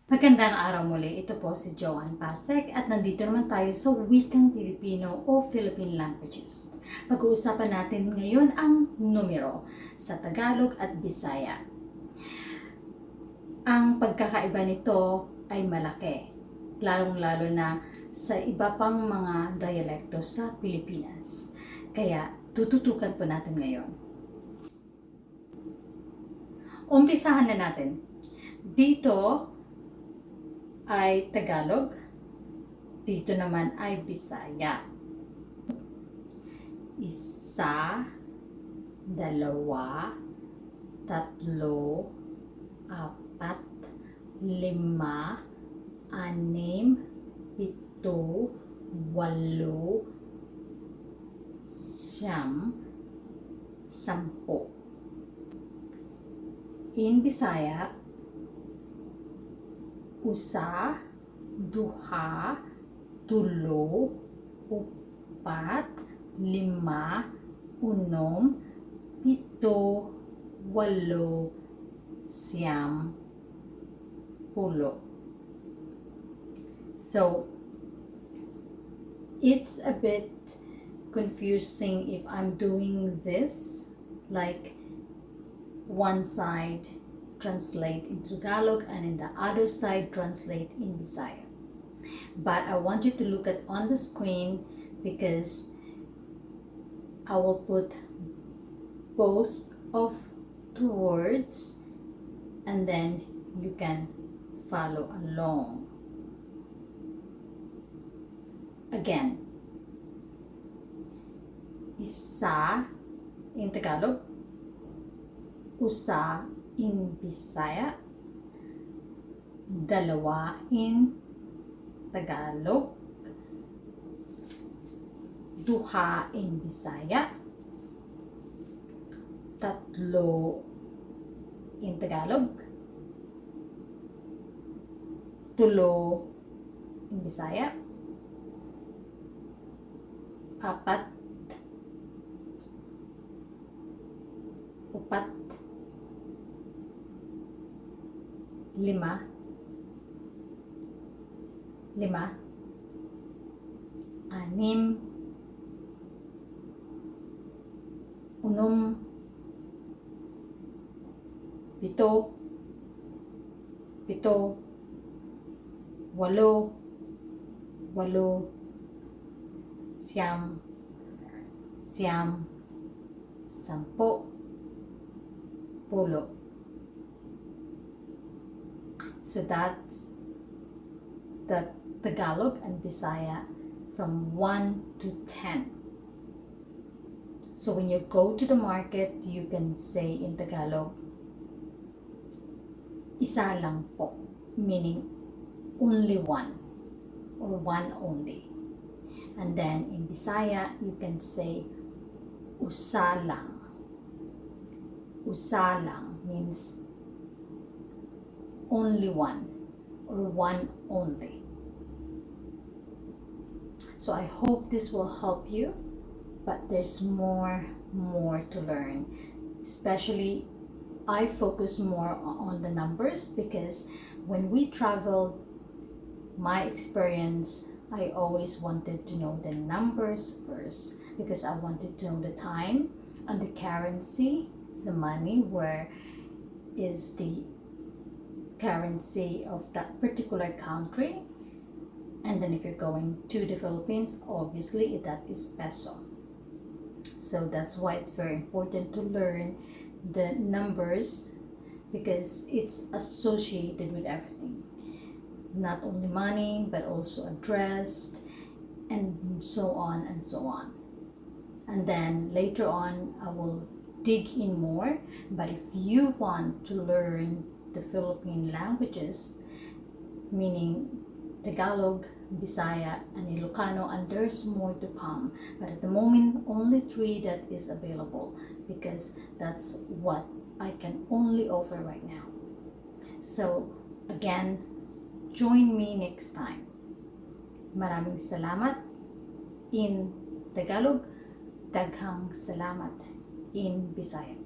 Magandang araw muli. Ito po si Joanne Pasek at nandito naman tayo sa wikang Pilipino o Philippine languages. Pag-uusapan natin ngayon ang numero sa Tagalog at Bisaya. Ang pagkakaiba nito ay malaki, lalong-lalo na sa iba pang mga dialekto sa Pilipinas. Kaya tututukan po natin ngayon. Umpisahan na natin. Dito ay Tagalog, dito naman ay Bisaya. Isa, dalawa, tatlo, apat, lima, anim, pito, walo, siyam, sampo. In Bisaya, usa, duha, tulo, upat, lima, unom, pito, walo, siyam, pulo. So, it's a bit confusing if I'm doing this, like one side translate in Tagalog and in the other side translate in Bisaya. But I want you to look at on the screen because I will put both of the words and then you can follow along. Again, isa in Tagalog, usa in Bisaya, dalawa in Tagalog, duha in Bisaya, tatlo in Tagalog, tulo in Bisaya, apat, upat, lima, anim, unom, pito, walo, siyam, sampo, pulo. So that's the Tagalog and Bisaya from 1 to 10. So when you go to the market, you can say in Tagalog, isa lang po, meaning only one or one only. And then in Bisaya, you can say usa lang. Usa lang means only one or one only. So I hope this will help you, but there's more to learn. Especially I focus more on the numbers because when we travel, my experience, I always wanted to know the numbers first because I wanted to know the time and the currency, the money, where is the currency of that particular country. And then if you're going to the Philippines, obviously that is peso. So that's why it's very important to learn the numbers because it's associated with everything. Not only money, but also address and so on and so on. And then later on, I will dig in more. But if you want to learn the Philippine languages, meaning Tagalog, Bisaya, and Ilokano, and there's more to come. But at the moment, only 3 that is available because that's what I can only offer right now. So again, join me next time. Maraming salamat in Tagalog, daghang salamat in Bisaya.